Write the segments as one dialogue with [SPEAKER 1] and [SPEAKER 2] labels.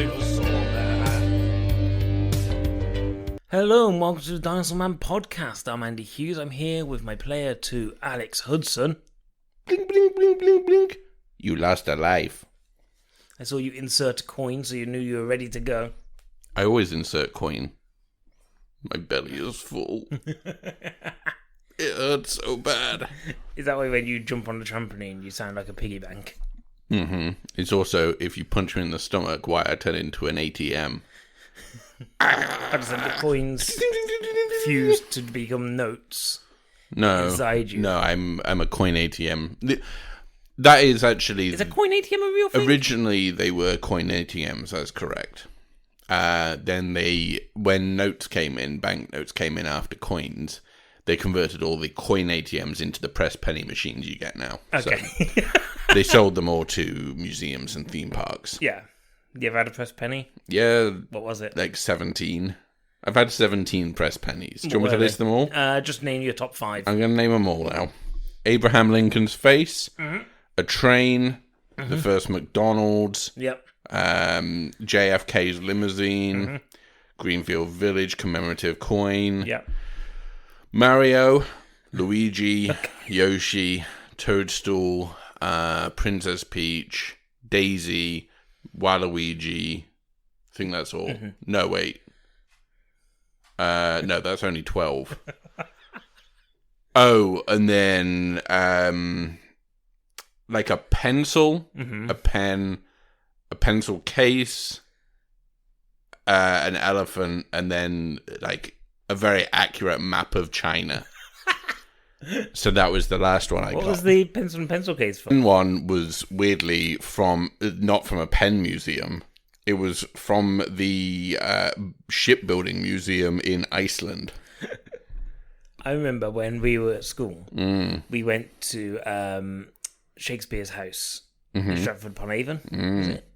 [SPEAKER 1] Dinosaur Man. Hello and welcome to the Dinosaur Man podcast. I'm Andy Hughes. I'm here with my player 2, Alex Hudson.
[SPEAKER 2] Blink, blink, blink, blink, blink. You lost a life.
[SPEAKER 1] I saw you insert a coin, so you knew you were ready to go.
[SPEAKER 2] I always insert coin. My belly is full. It hurts so bad.
[SPEAKER 1] Is that why when you jump on the trampoline, you sound like a piggy bank?
[SPEAKER 2] Mm-hmm. It's also, if you punch me in the stomach, why I turn into an ATM.
[SPEAKER 1] How does the coins fuse to become notes?
[SPEAKER 2] No.
[SPEAKER 1] Inside you?
[SPEAKER 2] No, I'm a coin ATM. That is actually...
[SPEAKER 1] Is a coin ATM a real thing?
[SPEAKER 2] Originally, they were coin ATMs, that's correct. Then when notes came in, banknotes came in after coins, they converted all the coin ATMs into the press penny machines you get now.
[SPEAKER 1] Okay.
[SPEAKER 2] So they sold them all to museums and theme parks.
[SPEAKER 1] Yeah. You ever had a press penny?
[SPEAKER 2] Yeah.
[SPEAKER 1] What was it?
[SPEAKER 2] Like 17. I've had 17 press pennies. Do you want me to list them all?
[SPEAKER 1] Just name your top 5.
[SPEAKER 2] I'm going to name them all now. Abraham Lincoln's face, a train, the first McDonald's,
[SPEAKER 1] Yep.
[SPEAKER 2] JFK's limousine, Greenfield Village commemorative coin,
[SPEAKER 1] Yep.
[SPEAKER 2] Mario, Luigi, Yoshi, Toadstool, Princess Peach, Daisy, Waluigi. I think that's all. No, wait. No, that's only 12. Oh, and then like a pencil, a pen, a pencil case, an elephant, and then like a very accurate map of China. So that was the last one I got.
[SPEAKER 1] What was the pencil case for?
[SPEAKER 2] One was weirdly not from a pen museum. It was from the shipbuilding museum in Iceland.
[SPEAKER 1] I remember when we were at school, we went to Shakespeare's house in Stratford-upon-Avon. Is it?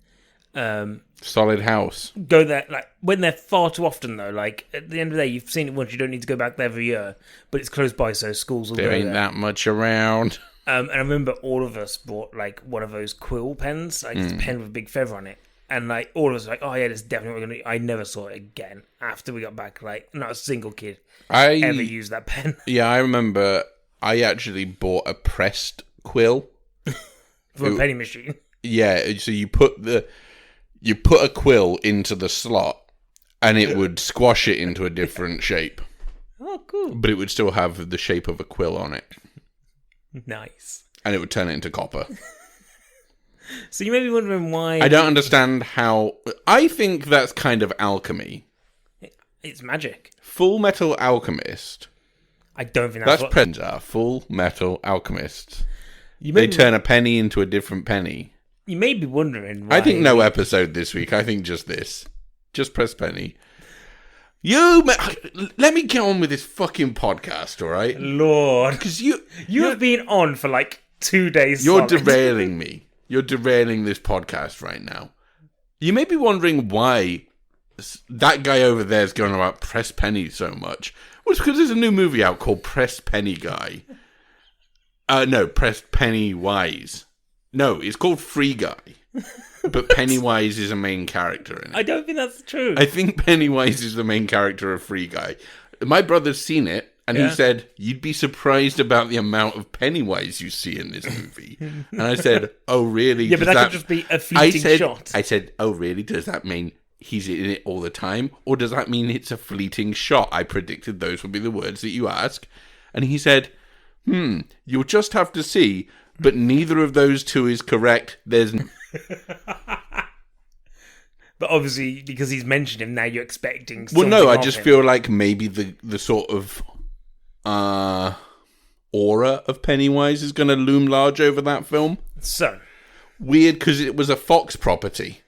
[SPEAKER 2] Solid house.
[SPEAKER 1] Go there, like, went there far too often though. Like, at the end of the day, you've seen it once, you don't need to go back there every year, but it's close by, so schools will
[SPEAKER 2] There
[SPEAKER 1] go
[SPEAKER 2] ain't
[SPEAKER 1] there.
[SPEAKER 2] that much around.
[SPEAKER 1] And I remember all of us bought like one of those quill pens, like it's a pen with a big feather on it. And like all of us were like, oh yeah, this is definitely what we're gonna. I never saw it again after we got back. Like, not a single kid ever used that pen.
[SPEAKER 2] Yeah, I remember. I actually bought a pressed quill
[SPEAKER 1] For a penny machine.
[SPEAKER 2] Yeah, so you put a quill into the slot, and it would squash it into a different shape.
[SPEAKER 1] Oh, cool!
[SPEAKER 2] But it would still have the shape of a quill on it.
[SPEAKER 1] Nice.
[SPEAKER 2] And it would turn it into copper.
[SPEAKER 1] So you may be wondering why...
[SPEAKER 2] I don't understand how... I think that's kind of alchemy.
[SPEAKER 1] It's magic.
[SPEAKER 2] Full Metal Alchemist.
[SPEAKER 1] I don't think that's what...
[SPEAKER 2] That's are Full Metal Alchemists. They turn a penny into a different penny.
[SPEAKER 1] You may be wondering why...
[SPEAKER 2] I think no episode this week. I think just this. Just press penny. Let me get on with this fucking podcast, all right?
[SPEAKER 1] Lord.
[SPEAKER 2] Because
[SPEAKER 1] you have been on for like 2 days
[SPEAKER 2] You're
[SPEAKER 1] solid.
[SPEAKER 2] derailing me. You're derailing this podcast right now. You may be wondering why that guy over there is going about Press Penny so much. Well, it's because there's a new movie out called Press Penny Guy. No, Press Pennywise. No, it's called Free Guy. But Pennywise is a main character in it.
[SPEAKER 1] I don't think that's true.
[SPEAKER 2] I think Pennywise is the main character of Free Guy. My brother's seen it, and he said, you'd be surprised about the amount of Pennywise you see in this movie. And I said, oh, really?
[SPEAKER 1] Yeah, but that could just be a fleeting shot.
[SPEAKER 2] I said, oh, really? Does that mean he's in it all the time? Or does that mean it's a fleeting shot? I predicted those would be the words that you ask. And he said, you'll just have to see, but neither of those two is correct. There's...
[SPEAKER 1] But obviously, because he's mentioned him, now you're expecting something.
[SPEAKER 2] Well, no, I just feel like maybe the sort of aura of Pennywise is going to loom large over that film.
[SPEAKER 1] So
[SPEAKER 2] weird, because it was a Fox property,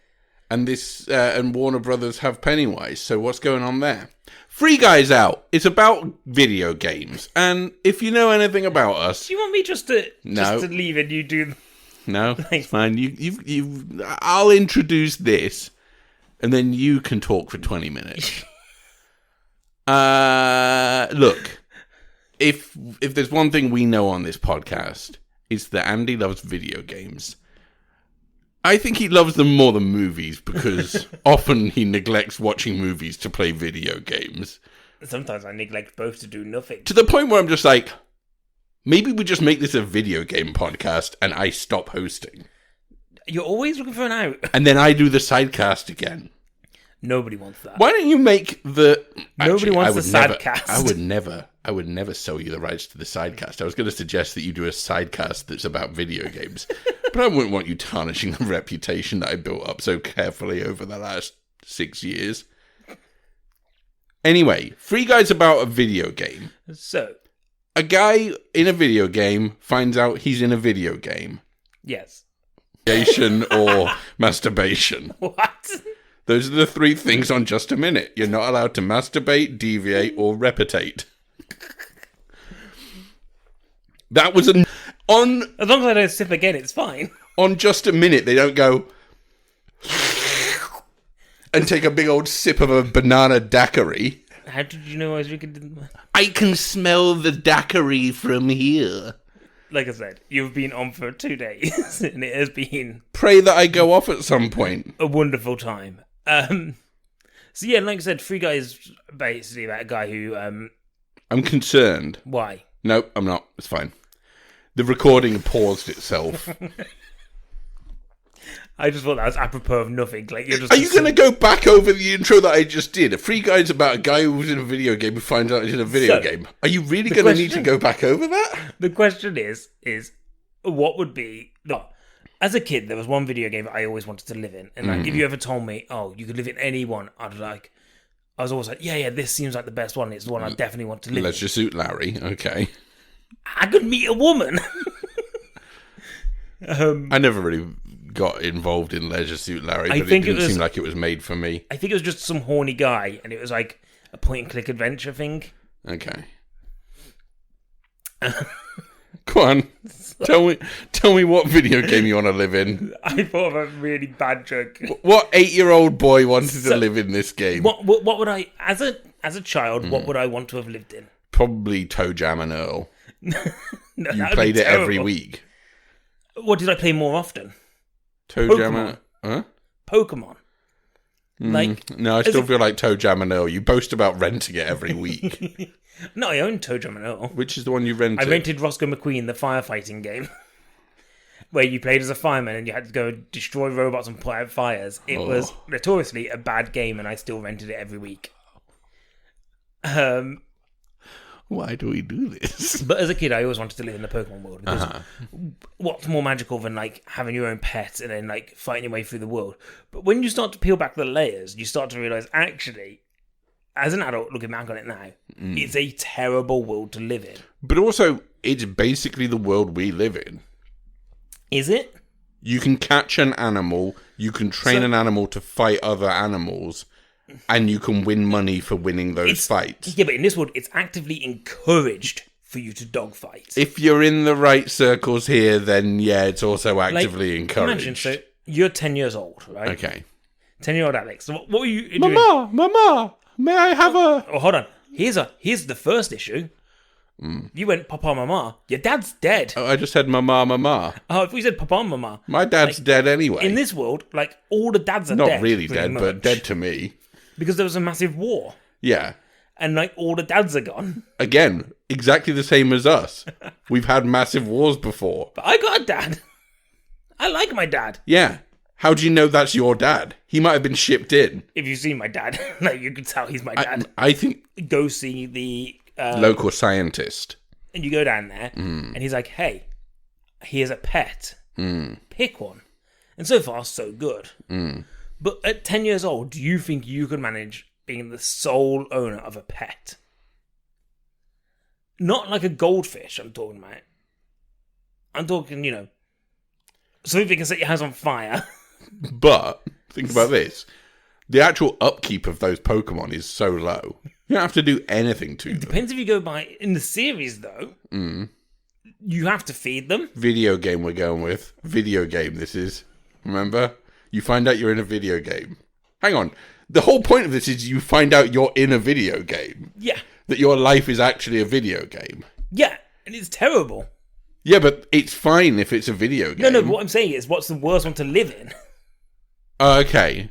[SPEAKER 2] and and Warner Brothers have Pennywise. So what's going on there? Free Guy's out. It's about video games, and if you know anything about us,
[SPEAKER 1] do you want me just to leave and you do?
[SPEAKER 2] No, it's fine. I'll introduce this, and then you can talk for 20 minutes. Look, if there's one thing we know on this podcast, it's that Andy loves video games. I think he loves them more than movies because often he neglects watching movies to play video games.
[SPEAKER 1] Sometimes I neglect both to do nothing.
[SPEAKER 2] To the point where I'm just like, maybe we just make this a video game podcast and I stop hosting.
[SPEAKER 1] You're always looking for an out.
[SPEAKER 2] And then I do the sidecast again.
[SPEAKER 1] Nobody wants that.
[SPEAKER 2] Why don't you make the...
[SPEAKER 1] Nobody wants the sidecast.
[SPEAKER 2] I would never sell you the rights to the sidecast. I was going to suggest that you do a sidecast that's about video games. But I wouldn't want you tarnishing the reputation that I built up so carefully over the last 6 years. Anyway, Free Guy's about a video game.
[SPEAKER 1] So...
[SPEAKER 2] A guy in a video game finds out he's in a video game.
[SPEAKER 1] Yes.
[SPEAKER 2] Or masturbation.
[SPEAKER 1] What?
[SPEAKER 2] Those are the 3 things on Just a Minute. You're not allowed to masturbate, deviate, or repetate. That was on...
[SPEAKER 1] As long as I don't sip again, it's fine.
[SPEAKER 2] On Just a Minute, they don't go... and take a big old sip of a banana daiquiri.
[SPEAKER 1] How did you know I was drinking...
[SPEAKER 2] I can smell the daiquiri from here.
[SPEAKER 1] Like I said, you've been on for 2 days, and it has been...
[SPEAKER 2] Pray that I go off at some point.
[SPEAKER 1] A wonderful time. So yeah, like I said, Free Guy is basically that guy who...
[SPEAKER 2] I'm concerned.
[SPEAKER 1] Why?
[SPEAKER 2] Nope, I'm not. It's fine. The recording paused itself.
[SPEAKER 1] I just thought that was apropos of nothing. Like, you're just
[SPEAKER 2] Are you going to go back over the intro that I just did? A Free Guy's about a guy who was in a video game who finds out he's in a video game. Are you really going to need to go back over that?
[SPEAKER 1] The question is what would be... No, as a kid, there was one video game that I always wanted to live in. And like, if you ever told me, oh, you could live in any one, I was always like, yeah, this seems like the best one. It's the one I definitely want to live in.
[SPEAKER 2] Leisure Suit Larry, okay.
[SPEAKER 1] I could meet a woman.
[SPEAKER 2] I never really got involved in Leisure Suit Larry, but it didn't seem like it was made for me.
[SPEAKER 1] I think it was just some horny guy, and it was like a point-and-click adventure thing.
[SPEAKER 2] Okay. Go on. Tell me what video game you want to live in.
[SPEAKER 1] I thought of a really bad joke.
[SPEAKER 2] What 8-year-old boy wanted to live in this game?
[SPEAKER 1] What would I, as a child, what would I want to have lived in?
[SPEAKER 2] Probably Toe Jam and Earl.
[SPEAKER 1] No,
[SPEAKER 2] you played it every week.
[SPEAKER 1] What did I play more often?
[SPEAKER 2] Toe Jam and... Huh?
[SPEAKER 1] Pokemon.
[SPEAKER 2] No, I still feel like Toe Jam and Earl. You boast about renting it every week.
[SPEAKER 1] No, I own Toe Jam and Earl.
[SPEAKER 2] Which is the one you rented?
[SPEAKER 1] I rented Roscoe McQueen, the firefighting game, where you played as a fireman and you had to go destroy robots and put out fires. It was notoriously a bad game, and I still rented it every week.
[SPEAKER 2] Why do we do this?
[SPEAKER 1] But as a kid, I always wanted to live in the Pokemon world. Because what's more magical than like having your own pet and then like fighting your way through the world? But when you start to peel back the layers, you start to realise, actually, as an adult looking back on it now, it's a terrible world to live in.
[SPEAKER 2] But also, it's basically the world we live in.
[SPEAKER 1] Is it?
[SPEAKER 2] You can catch an animal, you can train an animal to fight other animals, and you can win money for winning those fights.
[SPEAKER 1] Yeah, but in this world, it's actively encouraged for you to dogfight.
[SPEAKER 2] If you're in the right circles here, then yeah, it's also actively encouraged.
[SPEAKER 1] Imagine, so you're 10 years old, right?
[SPEAKER 2] Okay.
[SPEAKER 1] 10-year-old Alex. So what were you doing?
[SPEAKER 2] Mama, may I have a...
[SPEAKER 1] Oh, hold on. Here's the first issue. You went, Papa, Mama. Your dad's dead.
[SPEAKER 2] Oh, I just said Mama.
[SPEAKER 1] Oh, if we said Papa, Mama.
[SPEAKER 2] My dad's dead anyway.
[SPEAKER 1] In this world, like, all the dads are
[SPEAKER 2] Not
[SPEAKER 1] dead.
[SPEAKER 2] Not really dead, but dead to me.
[SPEAKER 1] Because there was a massive war.
[SPEAKER 2] Yeah.
[SPEAKER 1] And, like, all the dads are gone.
[SPEAKER 2] Again, exactly the same as us. We've had massive wars before.
[SPEAKER 1] But I got a dad. I like my dad.
[SPEAKER 2] Yeah. How do you know that's your dad? He might have been shipped in.
[SPEAKER 1] If you see my dad, like, you can tell he's my dad.
[SPEAKER 2] I think...
[SPEAKER 1] Go see the...
[SPEAKER 2] local scientist.
[SPEAKER 1] And you go down there, and he's like, hey, here's a pet. Pick one. And so far, so good. But at 10 years old, do you think you could manage being the sole owner of a pet? Not like a goldfish, I'm talking about. I'm talking, something that can set your house on fire.
[SPEAKER 2] But, think about this. The actual upkeep of those Pokemon is so low. You don't have to do anything to them.
[SPEAKER 1] Depends if you go by... In the series, though, you have to feed them.
[SPEAKER 2] Video game we're going with. Video game this is. Remember? You find out you're in a video game. Hang on. The whole point of this is you find out you're in a video game.
[SPEAKER 1] Yeah.
[SPEAKER 2] That your life is actually a video game.
[SPEAKER 1] Yeah, and it's terrible.
[SPEAKER 2] Yeah, but it's fine if it's a video game.
[SPEAKER 1] No, but what I'm saying is, what's the worst one to live in?
[SPEAKER 2] Okay.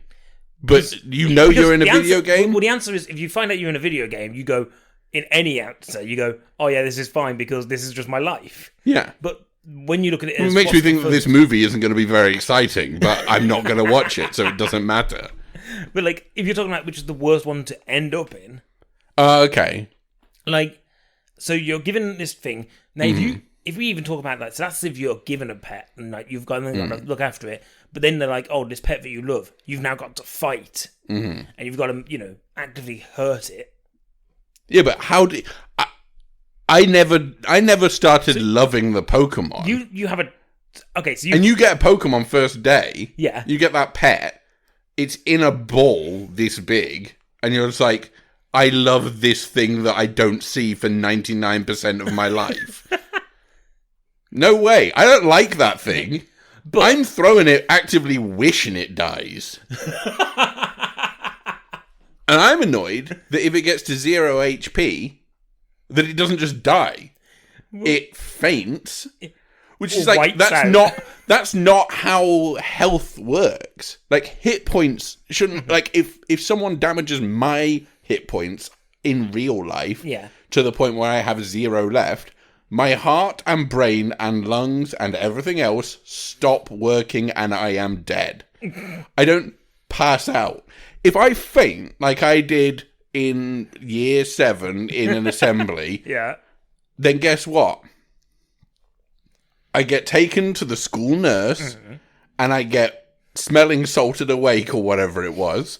[SPEAKER 2] But you're in a video game?
[SPEAKER 1] Well, the answer is, if you find out you're in a video game, you go, in any answer, you go, oh yeah, this is fine because this is just my life.
[SPEAKER 2] Yeah.
[SPEAKER 1] But when you look at it...
[SPEAKER 2] It makes me think that this movie isn't going to be very exciting, but I'm not going to watch it, so it doesn't matter.
[SPEAKER 1] But, like, if you're talking about which is the worst one to end up in...
[SPEAKER 2] Okay.
[SPEAKER 1] Like, so you're given this thing. Now, if we even talk about that, so that's if you're given a pet and, like, you've got to look after it. But then they're like, oh, this pet that you love, you've now got to fight. And you've got to, actively hurt it.
[SPEAKER 2] Yeah, but how do... I never started loving the Pokemon.
[SPEAKER 1] You have a... Okay, so
[SPEAKER 2] and you get a Pokemon first day.
[SPEAKER 1] Yeah.
[SPEAKER 2] You get that pet. It's in a ball this big. And you're just like, I love this thing that I don't see for 99% of my life. No way. I don't like that thing. But I'm throwing it, actively wishing it dies. And I'm annoyed that if it gets to 0 HP, that it doesn't just die. It faints. Which is like, that's not how health works. Like, hit points shouldn't, like, if someone damages my hit points in real life to the point where I have 0 left, my heart and brain and lungs and everything else stop working and I am dead. I don't pass out. If I faint, like I did in year 7 in an assembly, then guess what? I get taken to the school nurse, and I get smelling salted awake or whatever it was.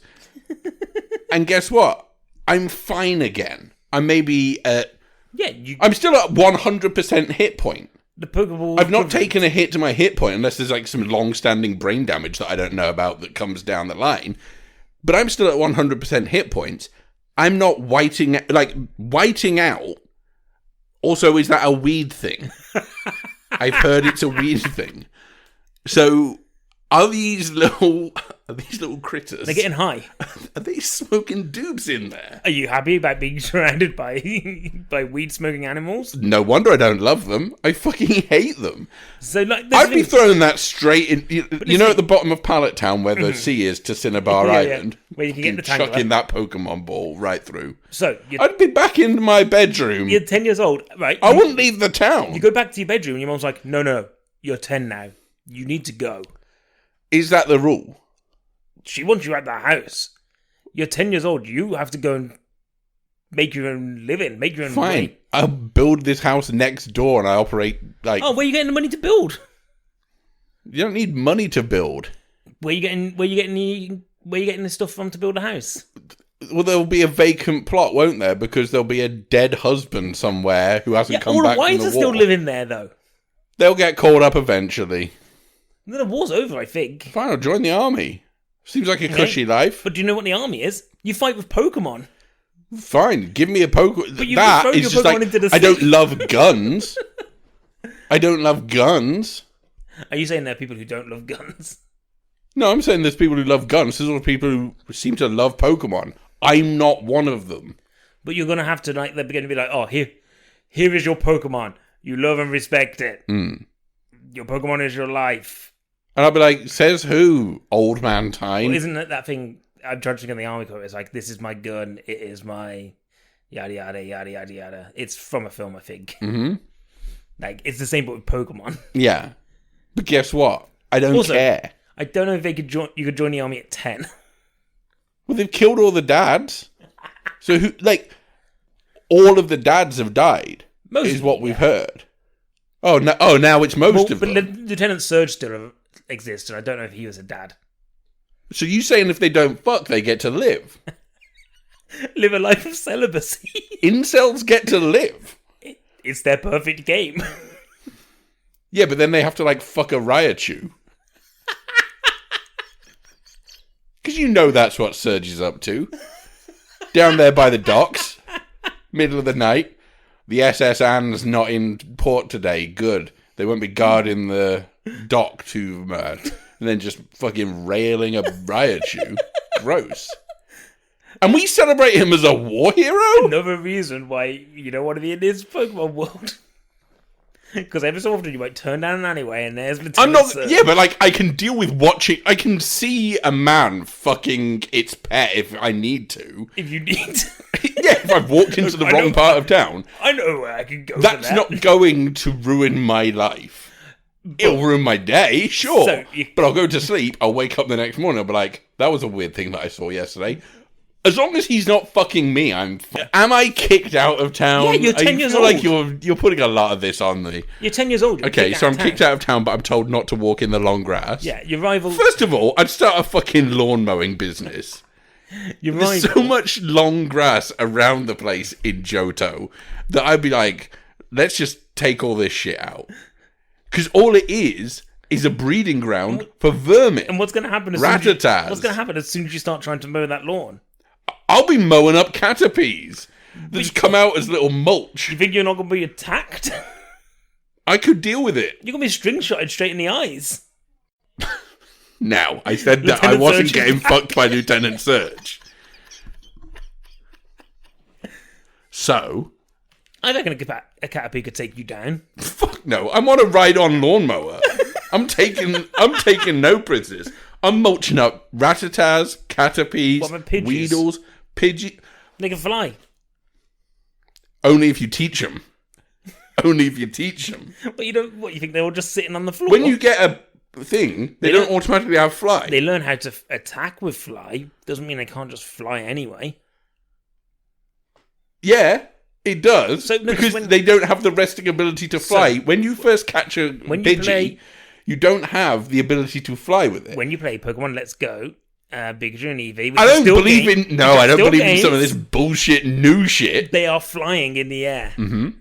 [SPEAKER 2] And guess what? I'm fine again. I may be at... I'm still at 100% hit point.
[SPEAKER 1] The Pokeball...
[SPEAKER 2] I've not taken a hit to my hit point unless there's like some long-standing brain damage that I don't know about that comes down the line. But I'm still at 100% hit points. I'm not whiting out. Also, is that a weed thing? I've heard it's a weed thing. So, are these little critters...
[SPEAKER 1] They're getting high.
[SPEAKER 2] Are they smoking doobs in there?
[SPEAKER 1] Are you happy about being surrounded by weed-smoking animals?
[SPEAKER 2] No wonder I don't love them. I fucking hate them.
[SPEAKER 1] So, like,
[SPEAKER 2] I'd be throwing that straight in... You know at the bottom of Pallet Town where the sea is to Cinnabar Island?
[SPEAKER 1] Where you can get the tangle.
[SPEAKER 2] Chucking that Pokemon ball right through.
[SPEAKER 1] So,
[SPEAKER 2] I'd be back in my bedroom.
[SPEAKER 1] You're 10 years old, right?
[SPEAKER 2] I wouldn't leave the town.
[SPEAKER 1] You go back to your bedroom and your mom's like, no, you're 10 now. You need to go.
[SPEAKER 2] Is that the rule?
[SPEAKER 1] She wants you at the house. You're 10 years old. You have to go and make your own living, make your own way.
[SPEAKER 2] I'll build this house next door and I operate like...
[SPEAKER 1] Oh, where are you getting the money to build?
[SPEAKER 2] You don't need money to build.
[SPEAKER 1] Where are you getting this stuff from to build a house?
[SPEAKER 2] Well, there'll be a vacant plot, won't there? Because there'll be a dead husband somewhere who hasn't come back from the war.
[SPEAKER 1] All the wives are still living there, though.
[SPEAKER 2] They'll get called up eventually.
[SPEAKER 1] The war's over, I think.
[SPEAKER 2] Fine, I'll join the army. Seems like a cushy life.
[SPEAKER 1] But do you know what the army is? You fight with Pokemon.
[SPEAKER 2] Fine, give me a Pokemon.
[SPEAKER 1] But you
[SPEAKER 2] that
[SPEAKER 1] throw
[SPEAKER 2] is
[SPEAKER 1] your
[SPEAKER 2] just
[SPEAKER 1] Pokemon
[SPEAKER 2] like,
[SPEAKER 1] into the sea.
[SPEAKER 2] I don't love guns. I don't love guns.
[SPEAKER 1] Are you saying there are people who don't love guns?
[SPEAKER 2] No, I'm saying there's people who love guns. There's all people who seem to love Pokemon. I'm not one of them.
[SPEAKER 1] But you're going to have to, like, they're going to be like, oh, here is your Pokemon. You love and respect it. Your Pokemon is your life.
[SPEAKER 2] And I'll be like, says who? Old man time.
[SPEAKER 1] Well, isn't that thing I'm judging in the army quote? It's like, this is my gun. It is my yada yada yada yada yada. It's from a film, I think. Like, it's the same but with Pokemon.
[SPEAKER 2] Yeah. But guess what? I don't care.
[SPEAKER 1] I don't know if you could join the army at 10.
[SPEAKER 2] Well, they've killed all the dads. So who, like, all of the dads have died. Is what we've heard. Oh, now it's most of them.
[SPEAKER 1] But Lieutenant Surge still exists, and I don't know if he was a dad.
[SPEAKER 2] So you saying if they don't fuck, they get to live?
[SPEAKER 1] Live a life of celibacy.
[SPEAKER 2] Incels get to live.
[SPEAKER 1] It's their perfect game.
[SPEAKER 2] Yeah, but then they have to, like, fuck a Raichu. Because you know that's what Surge is up to. Down there by the docks. Middle of the night. The SS Anne's not in port today. Good. They won't be guarding the dock too much. And then just fucking railing a Raichu. Gross. And we celebrate him as a war hero?
[SPEAKER 1] Another reason why you don't want to be in this Pokemon world. Because every so often you might turn down an alleyway and there's
[SPEAKER 2] I'm not.
[SPEAKER 1] Lieutenant
[SPEAKER 2] Yeah, but like I can deal with watching. I can see a man fucking its pet if I need to.
[SPEAKER 1] If you need to.
[SPEAKER 2] Yeah, if I've walked into the wrong part of town.
[SPEAKER 1] I know where I can go.
[SPEAKER 2] That's not going to ruin my life. It'll ruin my day, sure. But I'll go to sleep. I'll wake up the next morning. I'll be like, that was a weird thing that I saw yesterday. As long as he's not fucking me, I'm fine. Am I kicked out of town?
[SPEAKER 1] Yeah, you're 10 years old.
[SPEAKER 2] Like you're putting a lot of this on me.
[SPEAKER 1] You're 10 years old.
[SPEAKER 2] Okay, so I'm kicked out of town, but I'm told not to walk in the long grass.
[SPEAKER 1] Yeah, your rival...
[SPEAKER 2] First of all, I'd start a fucking lawn mowing business. There's so much long grass around the place in Johto that I'd be like, let's just take all this shit out. Because all it is a breeding ground for vermin.
[SPEAKER 1] And what's going to happen
[SPEAKER 2] Rattatas.
[SPEAKER 1] As soon as you start trying to mow that lawn?
[SPEAKER 2] I'll be mowing up caterpies that just come out as little mulch.
[SPEAKER 1] You think you're not going to be attacked?
[SPEAKER 2] I could deal with it.
[SPEAKER 1] You're going to be string shotted straight in the eyes.
[SPEAKER 2] Now, I said that I wasn't getting fucked by Lieutenant Surge. So...
[SPEAKER 1] I reckon a caterpie could take you down.
[SPEAKER 2] Fuck no, I'm on a ride-on lawnmower. I'm taking no prisoners. I'm mulching up rattatas, caterpies, weedles, pidgey.
[SPEAKER 1] They can fly.
[SPEAKER 2] Only if you teach them. Only if you teach them.
[SPEAKER 1] But you don't. What, you think they're all just sitting on the floor?
[SPEAKER 2] When you get a thing, they don't automatically have fly.
[SPEAKER 1] They learn how to attack with fly. Doesn't mean they can't just fly anyway.
[SPEAKER 2] Yeah, it does. Because they don't have the resting ability to fly. So, when you first catch a Pidgey, you don't have the ability to fly with it.
[SPEAKER 1] When you play Pokemon Let's Go, Pikachu and Eevee,
[SPEAKER 2] I don't believe in some of this bullshit new shit.
[SPEAKER 1] They are flying in the air,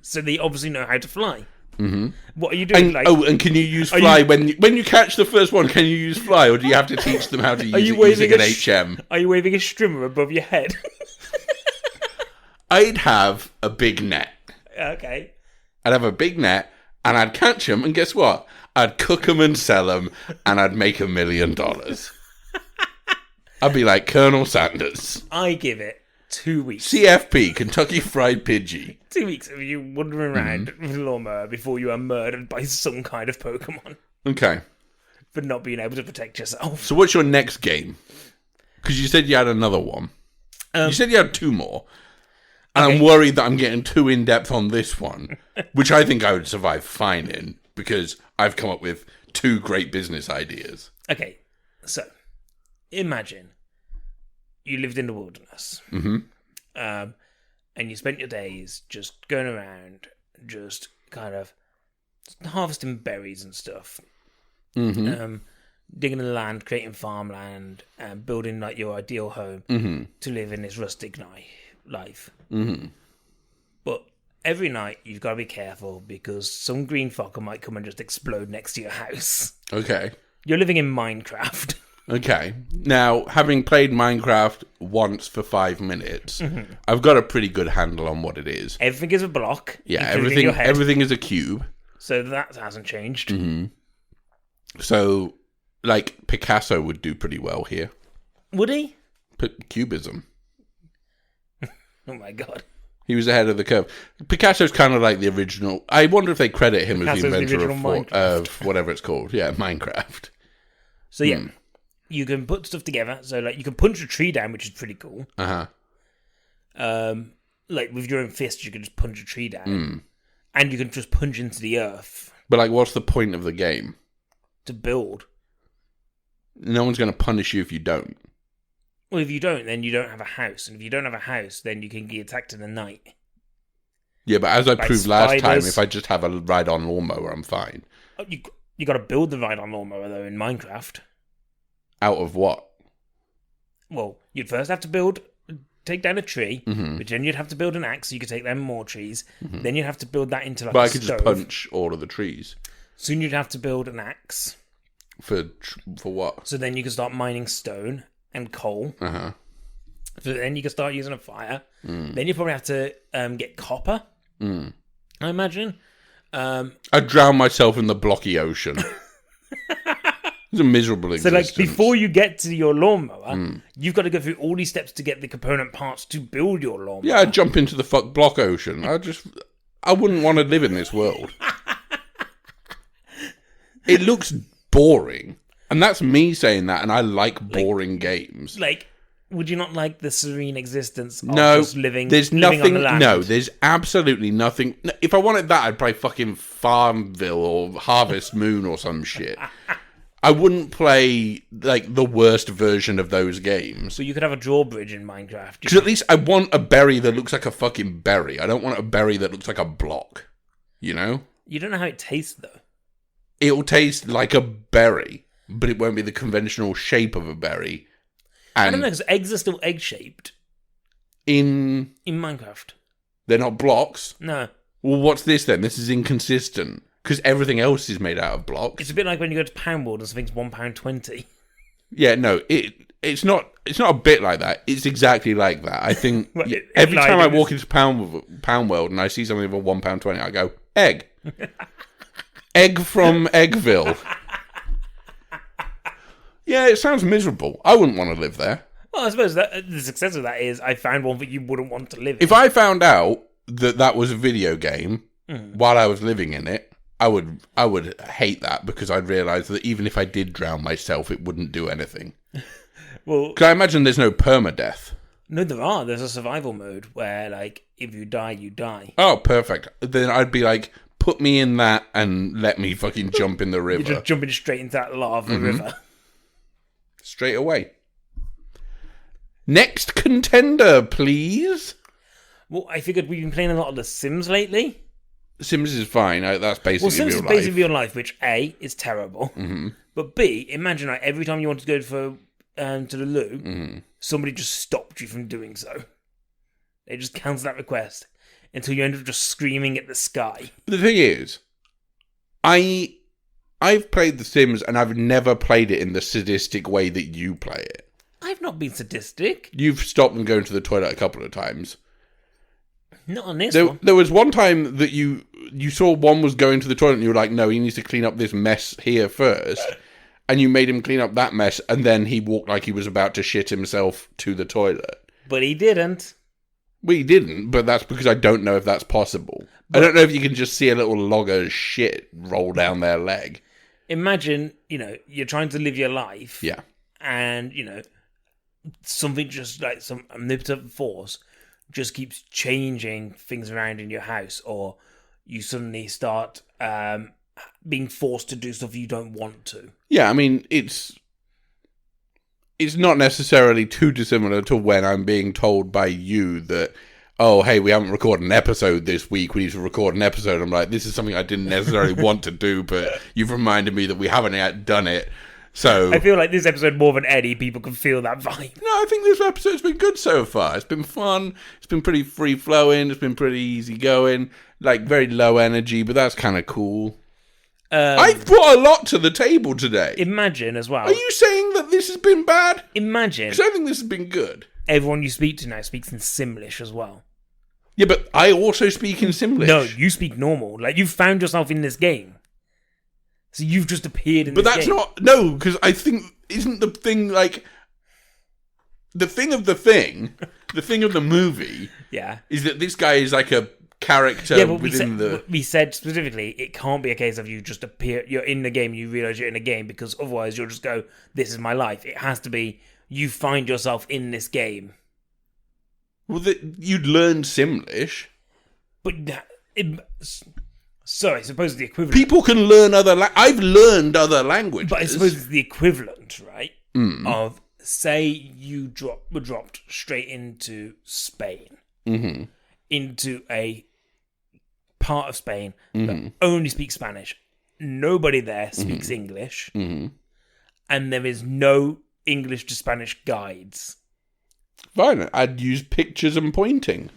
[SPEAKER 1] so they obviously know how to fly.
[SPEAKER 2] Mm-hmm.
[SPEAKER 1] What are you doing?
[SPEAKER 2] And can you use fly when you catch the first one? Can you use fly, or do you have to teach them how to use it using an HM?
[SPEAKER 1] Are you waving a strimmer above your head?
[SPEAKER 2] I'd have a big net.
[SPEAKER 1] Okay.
[SPEAKER 2] I'd have a big net, and I'd catch them, and guess what? I'd cook them and sell them, and I'd make $1 million. I'd be like Colonel Sanders.
[SPEAKER 1] I give it 2 weeks.
[SPEAKER 2] CFP, Kentucky Fried Pidgey.
[SPEAKER 1] 2 weeks of you wandering around with a lawnmower before you are murdered by some kind of Pokemon.
[SPEAKER 2] Okay.
[SPEAKER 1] For not being able to protect yourself.
[SPEAKER 2] So what's your next game? Because you said you had another one. You said you had 2 more. And okay. I'm worried that I'm getting too in-depth on this one, which I think I would survive fine in, because I've come up with 2 great business ideas.
[SPEAKER 1] Okay, so imagine you lived in the wilderness, and you spent your days just going around, just kind of harvesting berries and stuff, digging in the land, creating farmland, and building like your ideal home to live in this rustic life. But every night you've got to be careful because some green fucker might come and just explode next to your house.
[SPEAKER 2] Okay.
[SPEAKER 1] You're living in Minecraft.
[SPEAKER 2] Okay. Now, having played Minecraft once for 5 minutes, I've got a pretty good handle on what it is.
[SPEAKER 1] Everything is a block.
[SPEAKER 2] Yeah, everything is a cube.
[SPEAKER 1] So that hasn't changed.
[SPEAKER 2] So, like, Picasso would do pretty well here.
[SPEAKER 1] Would he?
[SPEAKER 2] Cubism.
[SPEAKER 1] Oh my god.
[SPEAKER 2] He was ahead of the curve. Picasso's kind of like the original. I wonder if they credit him as the inventor of whatever it's called. Yeah, Minecraft.
[SPEAKER 1] So yeah, you can put stuff together. So like you can punch a tree down, which is pretty cool. Like with your own fist, you can just punch a tree down. And you can just punch into the earth.
[SPEAKER 2] But like, what's the point of the game?
[SPEAKER 1] To build.
[SPEAKER 2] No one's going to punish you if you don't.
[SPEAKER 1] Well, if you don't, then you don't have a house. And if you don't have a house, then you can get attacked in the night.
[SPEAKER 2] Yeah, but as I proved last time, if I just have a ride-on lawnmower, I'm fine.
[SPEAKER 1] Oh, you got to build the ride-on lawnmower, though, in Minecraft.
[SPEAKER 2] Out of what?
[SPEAKER 1] Well, you'd first have to take down a tree, but then you'd have to build an axe so you could take down more trees. Then you'd have to build that into like a stove. But I could just punch
[SPEAKER 2] all of the trees.
[SPEAKER 1] Soon you'd have to build an axe.
[SPEAKER 2] For what?
[SPEAKER 1] So then you can start mining stone and coal. So then you can start using a fire. Then you probably have to get copper. I imagine.
[SPEAKER 2] I'd drown myself in the blocky ocean. It's a miserable existence.
[SPEAKER 1] So, like, before you get to your lawnmower, you've got to go through all these steps to get the component parts to build your lawnmower.
[SPEAKER 2] Yeah, I'd jump into the block ocean. I wouldn't want to live in this world. It looks boring. And that's me saying that, and I like boring games.
[SPEAKER 1] Like, would you not like the serene existence of
[SPEAKER 2] No,
[SPEAKER 1] just living,
[SPEAKER 2] there's
[SPEAKER 1] living
[SPEAKER 2] nothing.
[SPEAKER 1] on the land?
[SPEAKER 2] No, there's absolutely nothing. If I wanted that, I'd play fucking Farmville or Harvest Moon or some shit. I wouldn't play, like, the worst version of those games.
[SPEAKER 1] So you could have a drawbridge in Minecraft.
[SPEAKER 2] Because at least I want a berry that looks like a fucking berry. I don't want a berry that looks like a block. You know?
[SPEAKER 1] You don't know how it tastes, though.
[SPEAKER 2] It'll taste like a berry, but it won't be the conventional shape of a berry. And
[SPEAKER 1] I don't know, because eggs are still egg-shaped.
[SPEAKER 2] In
[SPEAKER 1] Minecraft.
[SPEAKER 2] They're not blocks?
[SPEAKER 1] No.
[SPEAKER 2] Well, what's this then? This is inconsistent. Because everything else is made out of blocks.
[SPEAKER 1] It's a bit like when you go to Pound World and something's £1.20.
[SPEAKER 2] Yeah, no, it's not a bit like that. It's exactly like that. I think
[SPEAKER 1] Well,
[SPEAKER 2] every time I walk into Pound World and I see something for £1.20, I go, egg. Egg from Eggville. Yeah, it sounds miserable. I wouldn't want to live there.
[SPEAKER 1] Well, I suppose that the success of that is I found one that you wouldn't want to live in.
[SPEAKER 2] If I found out that was a video game while I was living in it, I would hate that because I'd realise that even if I did drown myself, it wouldn't do anything.
[SPEAKER 1] Well,
[SPEAKER 2] because I imagine there's no permadeath.
[SPEAKER 1] No, there are. There's a survival mode where, like, if you die, you die.
[SPEAKER 2] Oh, perfect. Then I'd be like, put me in that and let me fucking jump in the river.
[SPEAKER 1] You're just jumping straight into that lava river.
[SPEAKER 2] Straight away. Next contender, please.
[SPEAKER 1] Well, I figured we've been playing a lot of The Sims lately.
[SPEAKER 2] Sims is fine. That's basically
[SPEAKER 1] Sims
[SPEAKER 2] real
[SPEAKER 1] is
[SPEAKER 2] life.
[SPEAKER 1] basically real life, which A, is terrible. But B, imagine like every time you wanted to go to the loo, somebody just stopped you from doing so. They just cancelled that request until you end up just screaming at the sky.
[SPEAKER 2] The thing is, I've played The Sims and I've never played it in the sadistic way that you play it.
[SPEAKER 1] I've not been sadistic.
[SPEAKER 2] You've stopped them going to the toilet a couple of times.
[SPEAKER 1] Not on this one.
[SPEAKER 2] There was one time that you saw one was going to the toilet and you were like, no, he needs to clean up this mess here first. And you made him clean up that mess and then he walked like he was about to shit himself to the toilet.
[SPEAKER 1] But he didn't.
[SPEAKER 2] Well, he didn't, but that's because I don't know if that's possible. I don't know if you can just see a little log of shit roll down their leg.
[SPEAKER 1] Imagine, you're trying to live your life.
[SPEAKER 2] Yeah.
[SPEAKER 1] And, something just like some omnipotent force just keeps changing things around in your house, or you suddenly start being forced to do stuff you don't want to.
[SPEAKER 2] Yeah, I mean, it's not necessarily too dissimilar to when I'm being told by you that, oh, hey, we haven't recorded an episode this week, we need to record an episode. I'm like, this is something I didn't necessarily want to do, but you've reminded me that we haven't yet done it. So
[SPEAKER 1] I feel like this episode, more than any, people can feel that vibe.
[SPEAKER 2] No, I think this episode's been good so far. It's been fun. It's been pretty free-flowing. It's been pretty easy-going. Like, very low energy, but that's kind of cool. I've brought a lot to the table today.
[SPEAKER 1] Imagine, as well.
[SPEAKER 2] Are you saying that this has been bad?
[SPEAKER 1] Imagine.
[SPEAKER 2] Because I think this has been good.
[SPEAKER 1] Everyone you speak to now speaks in Simlish as well.
[SPEAKER 2] Yeah, but I also speak in Simlish.
[SPEAKER 1] No, you speak normal. Like, you've found yourself in this game. So you've just appeared in this game.
[SPEAKER 2] But that's not... No, because I think... Isn't the thing, like... The thing of the movie...
[SPEAKER 1] Yeah.
[SPEAKER 2] Is that this guy is like a character within the...
[SPEAKER 1] We said specifically, it can't be a case of you just appear... You're in the game, you realise you're in a game, because otherwise you'll just go, this is my life. It has to be, you find yourself in this game.
[SPEAKER 2] Well, you'd learn Simlish.
[SPEAKER 1] But... Sorry, I suppose it's the equivalent.
[SPEAKER 2] People can learn I've learned other languages.
[SPEAKER 1] But I suppose it's the equivalent, right? Of, say you were dropped straight into Spain. Mm-hmm. Into a part of Spain that only speaks Spanish. Nobody there speaks English. Mm-hmm. And there is no English to Spanish guides.
[SPEAKER 2] Fine, I'd use pictures and pointing.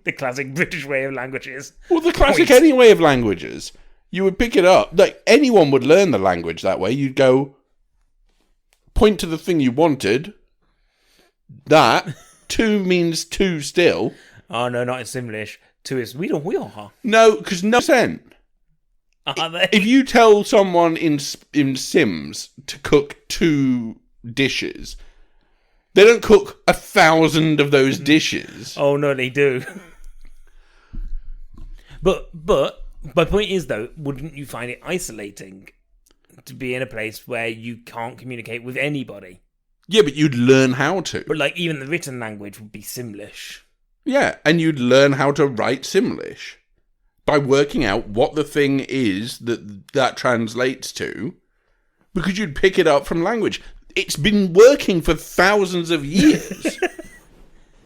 [SPEAKER 1] The classic British way of languages.
[SPEAKER 2] Well, the classic any way of languages. You would pick it up. Like, anyone would learn the language that way. You'd go, point to the thing you wanted. That. 2 means 2 still.
[SPEAKER 1] Oh, no, not in Simlish. 2 is we are.
[SPEAKER 2] No, because no sense.
[SPEAKER 1] Are they?
[SPEAKER 2] If you tell someone in Sims to cook 2 dishes... They don't cook 1,000 of those dishes.
[SPEAKER 1] Oh, no, they do. But My point is, though, wouldn't you find it isolating to be in a place where you can't communicate with anybody?
[SPEAKER 2] Yeah, but you'd learn how to.
[SPEAKER 1] But, like, even the written language would be Simlish.
[SPEAKER 2] Yeah, and you'd learn how to write Simlish by working out what the thing is that translates to, because you'd pick it up from language. It's been working for thousands of years.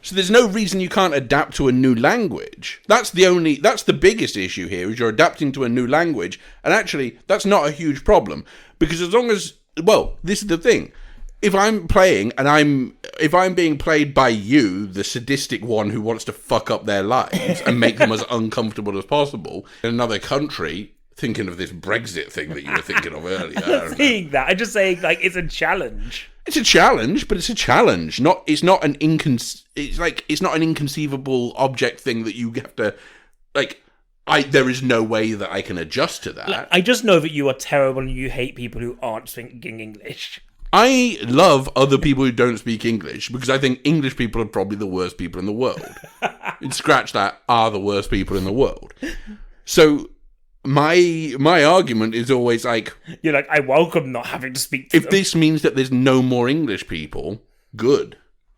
[SPEAKER 2] So there's no reason you can't adapt to a new language. That's the biggest issue here, is you're adapting to a new language, and actually, that's not a huge problem, because as long as, well, this is the thing. If I'm playing, and if I'm being played by you, the sadistic one who wants to fuck up their lives and make them as uncomfortable as possible, in another country, thinking of this Brexit thing that you were thinking of earlier.
[SPEAKER 1] I'm not saying that. I'm just saying, like, it's a challenge.
[SPEAKER 2] It's a challenge, but it's a challenge. It's not an inconceivable object thing that you have to, like, there is no way that I can adjust to that.
[SPEAKER 1] Like, I just know that you are terrible and you hate people who aren't speaking English.
[SPEAKER 2] I love other people who don't speak English, because I think English people are probably the worst people in the world. And scratch that, are the worst people in the world. So my argument is always like...
[SPEAKER 1] You're like, I welcome not having to speak to them.
[SPEAKER 2] If this means that there's no more English people, good.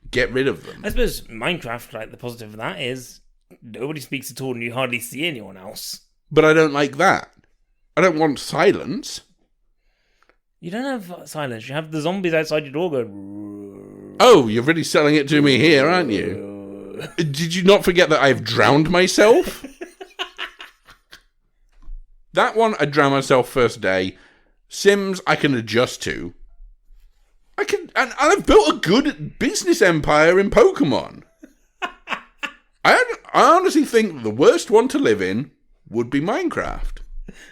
[SPEAKER 2] Get rid of them.
[SPEAKER 1] I suppose Minecraft, like, the positive of that is nobody speaks at all and you hardly see anyone else.
[SPEAKER 2] But I don't like that. I don't want silence.
[SPEAKER 1] You don't have silence. You have the zombies outside your door going...
[SPEAKER 2] Oh, you're really selling it to me here, aren't you? Did you not forget that I've drowned myself? That one, I drowned myself first day. Sims, I can adjust to. And I've built a good business empire in Pokemon. I honestly think the worst one to live in would be Minecraft.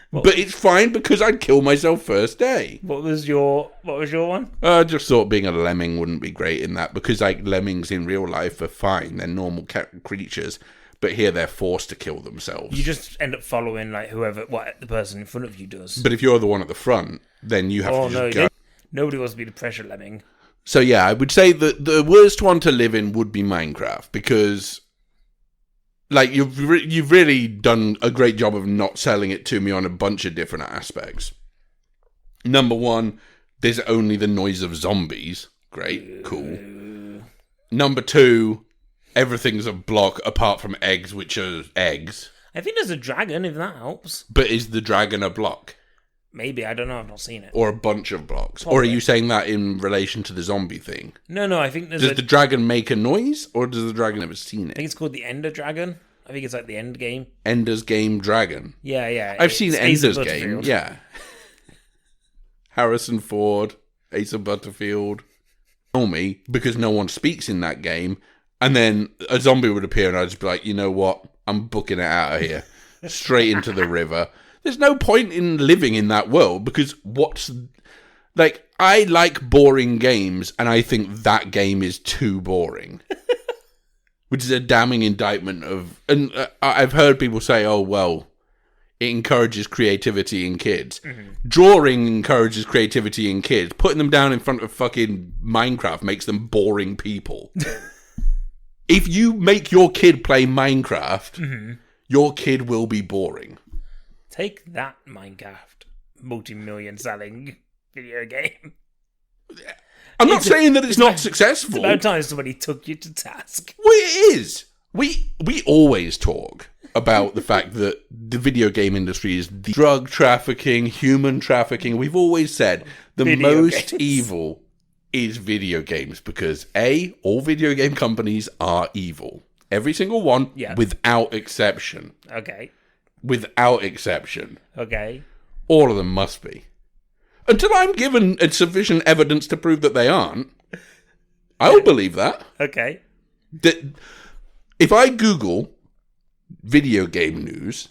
[SPEAKER 2] But it's fine because I'd kill myself first day.
[SPEAKER 1] What was your one?
[SPEAKER 2] I just thought being a lemming wouldn't be great in that, because like lemmings in real life are fine. They're normal creatures. But here they're forced to kill themselves.
[SPEAKER 1] You just end up following like what the person in front of you does.
[SPEAKER 2] But if you're the one at the front, then you have to just go.
[SPEAKER 1] Nobody wants to be the pressure lemming.
[SPEAKER 2] So yeah, I would say that the worst one to live in would be Minecraft, because like you've really done a great job of not selling it to me on a bunch of different aspects. Number one, there's only the noise of zombies. Great, cool. Number two, everything's a block apart from eggs, which are eggs.
[SPEAKER 1] I think there's a dragon, if that helps.
[SPEAKER 2] But is the dragon a block?
[SPEAKER 1] Maybe, I don't know, I've not seen it.
[SPEAKER 2] Or a bunch of blocks?
[SPEAKER 1] Probably.
[SPEAKER 2] Or are you saying that in relation to the zombie thing?
[SPEAKER 1] No, I think there's
[SPEAKER 2] Does the dragon make a noise, or does the dragon never seen
[SPEAKER 1] I
[SPEAKER 2] it?
[SPEAKER 1] think it's called the Ender Dragon. I think it's like the End Game.
[SPEAKER 2] Ender's Game Dragon.
[SPEAKER 1] Yeah.
[SPEAKER 2] I've seen Ender's Game, yeah. Harrison Ford, Asa Butterfield. Tell me, because no one speaks in that game, and then a zombie would appear and I'd just be like, you know what? I'm booking it out of here. Straight into the river. There's no point in living in that world, because I like boring games, and I think that game is too boring. Which is a damning indictment of... And I've heard people say, oh, well, it encourages creativity in kids. Mm-hmm. Drawing encourages creativity in kids. Putting them down in front of fucking Minecraft makes them boring people. If you make your kid play Minecraft, your kid will be boring.
[SPEAKER 1] Take that, Minecraft. Multi-million selling video game.
[SPEAKER 2] I'm not saying that it's not successful.
[SPEAKER 1] It's about time somebody took you to task.
[SPEAKER 2] Well, it is. We always talk about the fact that the video game industry is the drug trafficking, human trafficking. We've always said the most evil is video games, because all video game companies are evil. Every single one, without exception.
[SPEAKER 1] Okay.
[SPEAKER 2] Without exception.
[SPEAKER 1] Okay.
[SPEAKER 2] All of them must be. Until I'm given sufficient evidence to prove that they aren't, I'll believe that.
[SPEAKER 1] Okay.
[SPEAKER 2] If I Google video game news,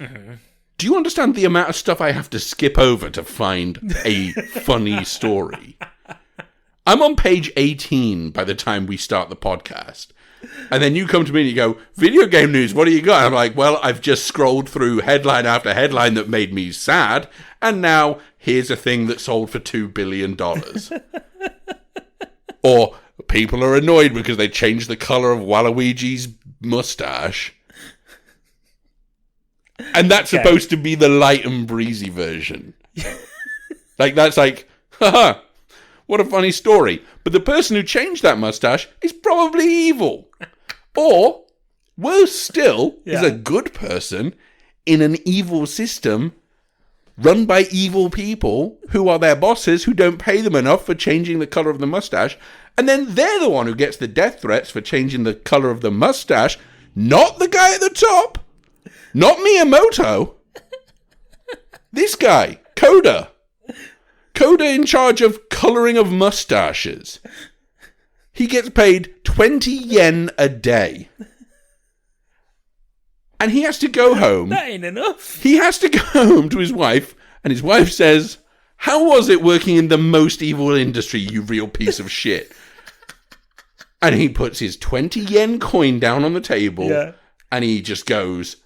[SPEAKER 2] do you understand the amount of stuff I have to skip over to find a funny story? I'm on page 18 by the time we start the podcast. And then you come to me and you go, video game news, what do you got? And I'm like, well, I've just scrolled through headline after headline that made me sad. And now here's a thing that sold for $2 billion. Or people are annoyed because they changed the colour of Waluigi's mustache. And that's supposed to be the light and breezy version. Like, that's like, haha, what a funny story. But the person who changed that mustache is probably evil. Or, worse still, is a good person in an evil system run by evil people who are their bosses who don't pay them enough for changing the colour of the mustache. And then they're the one who gets the death threats for changing the colour of the mustache, not the guy at the top. Not Miyamoto. This guy, Coda. Coda in charge of colouring of mustaches. He gets paid 20 yen a day. And he has to go home.
[SPEAKER 1] That ain't enough.
[SPEAKER 2] He has to go home to his wife, and his wife says, "How was it working in the most evil industry, you real piece of shit?" And he puts his 20 yen coin down on the table, and he just goes,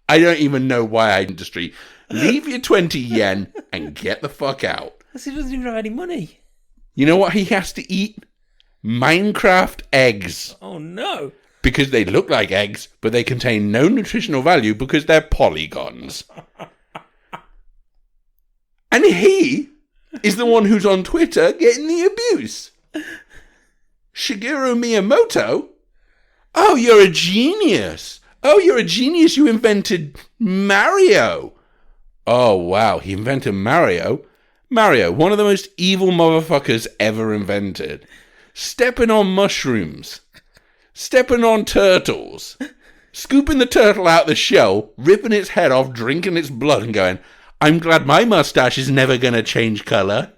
[SPEAKER 2] "I don't even know why industry. Leave your 20 yen and get the fuck out."
[SPEAKER 1] He doesn't even have any money.
[SPEAKER 2] You know what he has to eat? Minecraft eggs.
[SPEAKER 1] Oh, no.
[SPEAKER 2] Because they look like eggs, but they contain no nutritional value because they're polygons. And he is the one who's on Twitter getting the abuse. Shigeru Miyamoto? Oh, you're a genius. Oh, you're a genius. You invented Mario. Oh, wow. He invented Mario. Mario, one of the most evil motherfuckers ever invented. Stepping on mushrooms. Stepping on turtles. Scooping the turtle out the shell, ripping its head off, drinking its blood and going, "I'm glad my mustache is never going to change colour."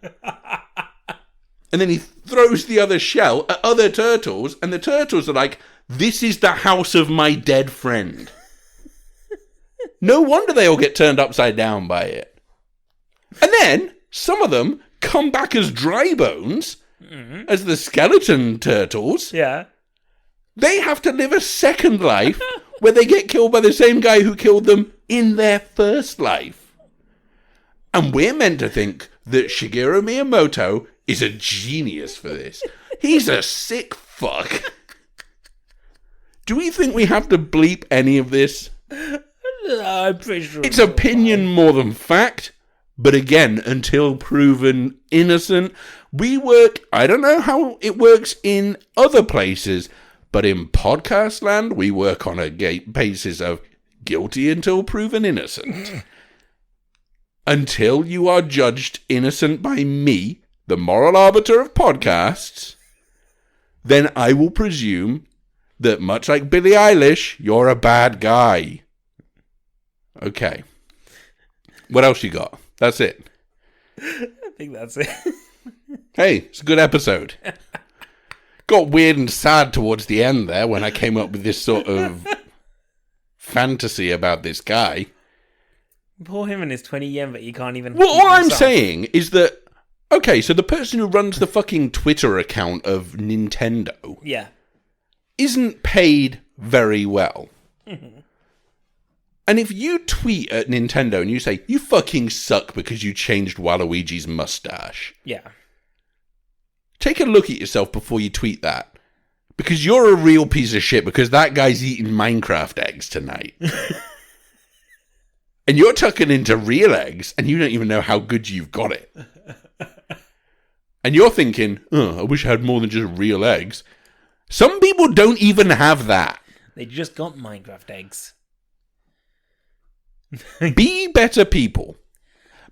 [SPEAKER 2] And then he throws the other shell at other turtles, and the turtles are like, "This is the house of my dead friend." No wonder they all get turned upside down by it. And then some of them come back as dry bones, as the skeleton turtles.
[SPEAKER 1] Yeah.
[SPEAKER 2] They have to live a second life where they get killed by the same guy who killed them in their first life. And we're meant to think that Shigeru Miyamoto is a genius for this. He's a sick fuck. Do we think we have to bleep any of this?
[SPEAKER 1] I'm pretty sure
[SPEAKER 2] it's opinion more than fact. But again, until proven innocent, we work... I don't know how it works in other places, but in podcast land, we work on a basis of guilty until proven innocent. Until you are judged innocent by me, the moral arbiter of podcasts, then I will presume that much like Billie Eilish, you're a bad guy. Okay. What else you got? That's it.
[SPEAKER 1] I think that's it.
[SPEAKER 2] Hey, it's a good episode. Got weird and sad towards the end there when I came up with this sort of fantasy about this guy.
[SPEAKER 1] Poor him and his 20 yen, but he can't even...
[SPEAKER 2] Well, all I'm saying is that, okay, so the person who runs the fucking Twitter account of Nintendo isn't paid very well. Mm-hmm. And if you tweet at Nintendo and you say, "You fucking suck because you changed Waluigi's mustache."
[SPEAKER 1] Yeah.
[SPEAKER 2] Take a look at yourself before you tweet that. Because you're a real piece of shit because that guy's eating Minecraft eggs tonight. And you're tucking into real eggs and you don't even know how good you've got it. And you're thinking, "Oh, I wish I had more than just real eggs." Some people don't even have that.
[SPEAKER 1] They just got Minecraft eggs.
[SPEAKER 2] Be better people.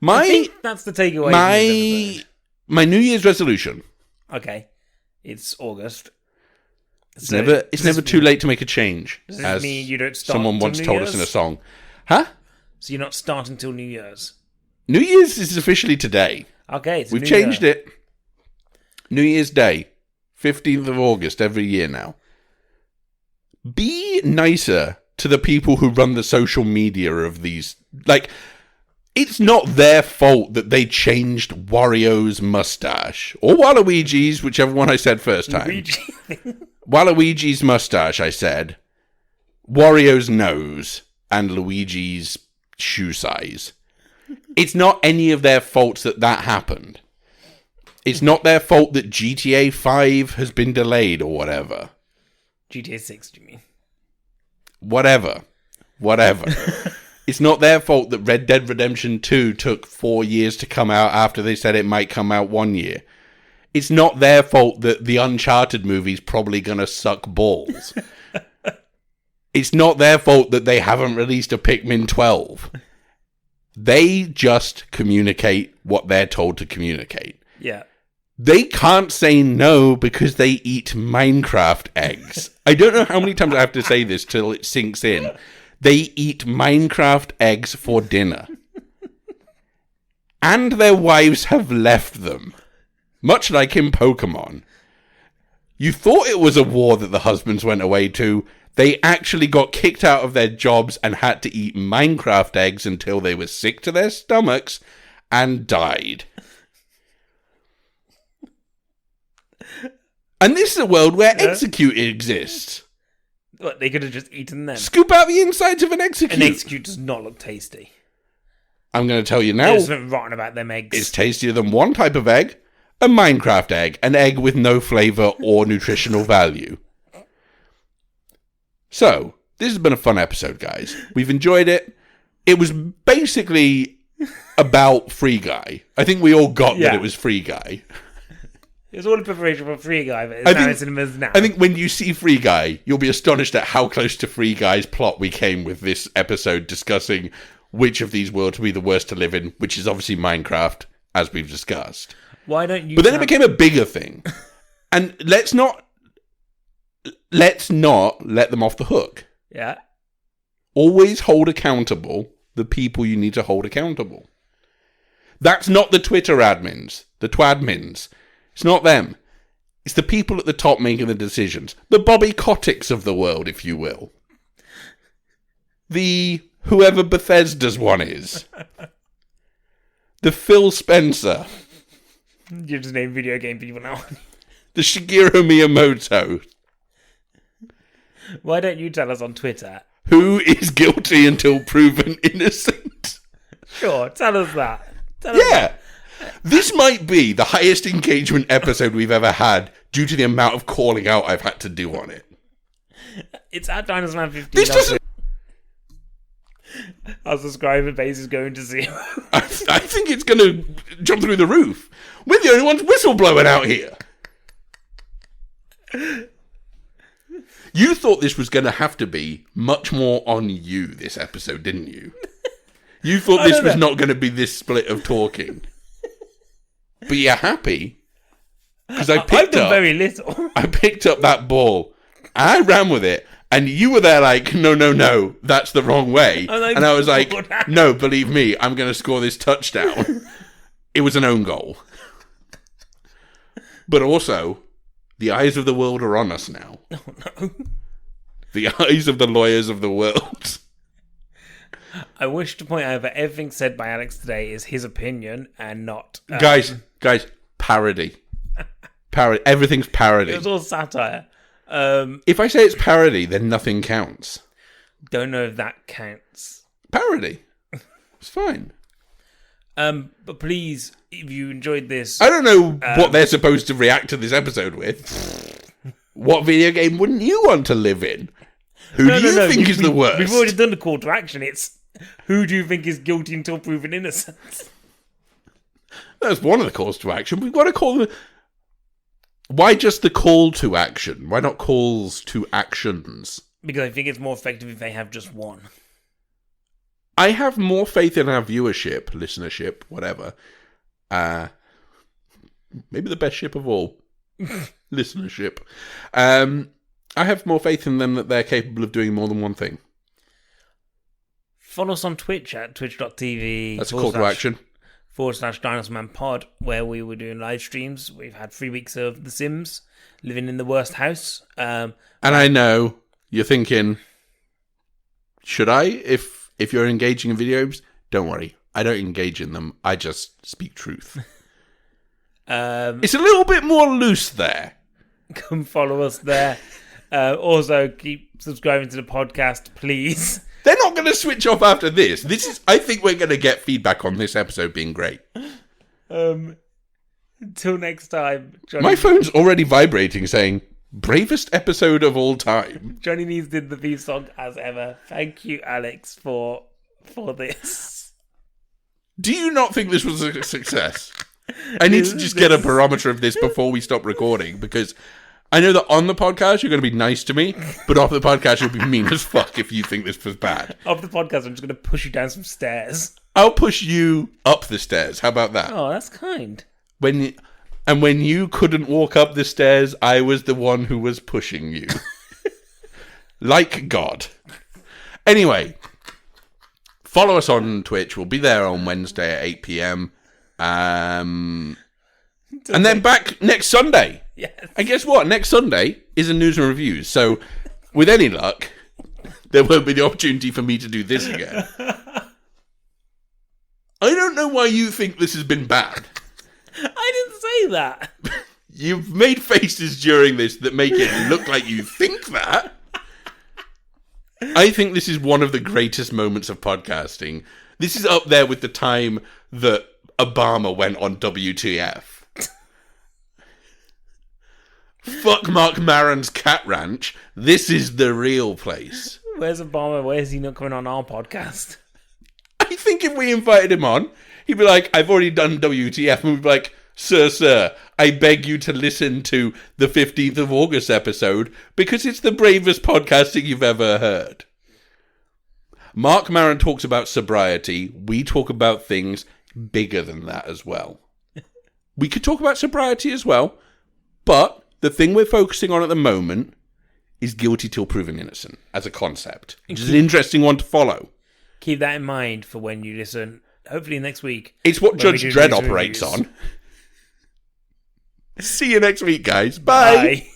[SPEAKER 1] I think that's the takeaway.
[SPEAKER 2] My New Year's resolution.
[SPEAKER 1] Okay, it's August.
[SPEAKER 2] It's never too late to make a change.
[SPEAKER 1] Does this mean you don't start?
[SPEAKER 2] Someone once told us in a song. Huh?
[SPEAKER 1] So you're not starting until New Year's.
[SPEAKER 2] New Year's is officially today.
[SPEAKER 1] Okay,
[SPEAKER 2] we've changed it. New Year's Day, 15th of August every year now. Be nicer to the people who run the social media of these. Like, it's not their fault that they changed Wario's mustache. Or Waluigi's, whichever one I said first time. Waluigi's mustache, I said. Wario's nose. And Luigi's shoe size. It's not any of their faults that happened. It's not their fault that GTA 5 has been delayed or whatever.
[SPEAKER 1] GTA 6, do you mean?
[SPEAKER 2] Whatever. It's not their fault that Red Dead Redemption 2 took 4 years to come out after they said it might come out 1 year. It's not their fault that the Uncharted movie's probably going to suck balls. It's not their fault that they haven't released a Pikmin 12. They just communicate what they're told to communicate.
[SPEAKER 1] Yeah.
[SPEAKER 2] They can't say no because they eat Minecraft eggs. I don't know how many times I have to say this till it sinks in. They eat Minecraft eggs for dinner. And their wives have left them. Much like in Pokemon. You thought it was a war that the husbands went away to. They actually got kicked out of their jobs and had to eat Minecraft eggs until they were sick to their stomachs and died. And this is a world where Execute exists.
[SPEAKER 1] What, they could have just eaten them?
[SPEAKER 2] Scoop out the insides of an Execute.
[SPEAKER 1] An Execute does not look tasty.
[SPEAKER 2] I'm going to tell you now.
[SPEAKER 1] There's something rotten about them eggs.
[SPEAKER 2] It's tastier than one type of egg. A Minecraft egg. An egg with no flavour or nutritional value. So, this has been a fun episode, guys. We've enjoyed it. It was basically about Free Guy. I think we all got that it was Free Guy.
[SPEAKER 1] It was all in preparation for Free Guy, but it's now in cinemas now.
[SPEAKER 2] I think when you see Free Guy, you'll be astonished at how close to Free Guy's plot we came with this episode, discussing which of these worlds would be the worst to live in, which is obviously Minecraft, as we've discussed.
[SPEAKER 1] Why don't you?
[SPEAKER 2] But then it became a bigger thing. And let's not let them off the hook.
[SPEAKER 1] Yeah.
[SPEAKER 2] Always hold accountable the people you need to hold accountable. That's not the Twitter admins, the twadmins. It's not them. It's the people at the top making the decisions. The Bobby Koticks of the world, if you will. The whoever Bethesda's one is. The Phil Spencer.
[SPEAKER 1] You just name video game people now.
[SPEAKER 2] The Shigeru Miyamoto.
[SPEAKER 1] Why don't you tell us on Twitter?
[SPEAKER 2] Who is guilty until proven innocent?
[SPEAKER 1] Sure, tell us that. That.
[SPEAKER 2] This might be the highest engagement episode we've ever had due to the amount of calling out I've had to do on it.
[SPEAKER 1] It's at Dinosaur 15.
[SPEAKER 2] This doesn't...
[SPEAKER 1] Our subscriber base is going to zero.
[SPEAKER 2] I think it's going to jump through the roof. We're the only ones whistleblowing out here. You thought this was going to have to be much more on you this episode, didn't you? You thought this was not going to be this split of talking. But you're happy because I've done
[SPEAKER 1] very little.
[SPEAKER 2] I picked up that ball and I ran with it, and you were there like, no, that's the wrong way. And I was like, no, believe me, I'm going to score this touchdown. It was an own goal. But also, the eyes of the world are on us now.
[SPEAKER 1] Oh no.
[SPEAKER 2] The eyes of the lawyers of the world.
[SPEAKER 1] I wish to point out that everything said by Alex today is his opinion and not...
[SPEAKER 2] Guys, parody. Everything's parody.
[SPEAKER 1] It was all satire.
[SPEAKER 2] If I say it's parody, then nothing counts.
[SPEAKER 1] Don't know if that counts.
[SPEAKER 2] Parody. It's fine.
[SPEAKER 1] But please, if you enjoyed this...
[SPEAKER 2] I don't know what they're supposed to react to this episode with. What video game wouldn't you want to live in? Who do you think is the worst?
[SPEAKER 1] We've already done the call to action. It's who do you think is guilty until proven innocent?
[SPEAKER 2] That's one of the calls to action. We've got to call them... Why just the call to action? Why not calls to actions?
[SPEAKER 1] Because I think it's more effective if they have just one.
[SPEAKER 2] I have more faith in our viewership, listenership, whatever. Maybe the best ship of all. Listenership. I have more faith in them that they're capable of doing more than one thing.
[SPEAKER 1] Follow us on Twitch at twitch.tv.
[SPEAKER 2] That's a call to action.
[SPEAKER 1] /DinosaurManPod, where we were doing live streams. We've had 3 weeks of The Sims, living in the worst house.
[SPEAKER 2] And I know you're thinking, should I? If you're engaging in videos, don't worry. I don't engage in them. I just speak truth. It's a little bit more loose there.
[SPEAKER 1] Come follow us there. Also, keep subscribing to the podcast, please.
[SPEAKER 2] They're not going to switch off after this. I think we're going to get feedback on this episode being great.
[SPEAKER 1] Until next time, Johnny.
[SPEAKER 2] My phone's already vibrating saying, bravest episode of all time.
[SPEAKER 1] Johnny Needs did the theme song as ever. Thank you, Alex, for for this.
[SPEAKER 2] Do you not think this was a success? I need to just get a barometer of this before we stop recording, because I know that on the podcast you're going to be nice to me, but off the podcast you'll be mean as fuck if you think this was bad.
[SPEAKER 1] Off the podcast I'm just going to push you down some stairs.
[SPEAKER 2] I'll push you up the stairs. How about that?
[SPEAKER 1] Oh, that's kind.
[SPEAKER 2] When you couldn't walk up the stairs, I was the one who was pushing you. Like God. Anyway, follow us on Twitch. We'll be there on Wednesday at 8 p.m. And then back next Sunday.
[SPEAKER 1] Yes.
[SPEAKER 2] And guess what? Next Sunday is a news and reviews. So, with any luck, there won't be the opportunity for me to do this again. I don't know why you think this has been bad.
[SPEAKER 1] I didn't say that.
[SPEAKER 2] You've made faces during this that make it look like you think that. I think this is one of the greatest moments of podcasting. This is up there with the time that Obama went on WTF. Fuck Mark Maron's Cat Ranch. This is the real place.
[SPEAKER 1] Where's Obama? Where is he not coming on our podcast?
[SPEAKER 2] I think if we invited him on, he'd be like, I've already done WTF. And we'd be like, Sir, I beg you to listen to the 15th of August episode because it's the bravest podcasting you've ever heard. Mark Maron talks about sobriety. We talk about things bigger than that as well. We could talk about sobriety as well, but the thing we're focusing on at the moment is guilty till proven innocent as a concept, which is an interesting one to follow.
[SPEAKER 1] Keep that in mind for when you listen, hopefully next week.
[SPEAKER 2] It's what Judge Dredd operates on. See you next week, guys. Bye.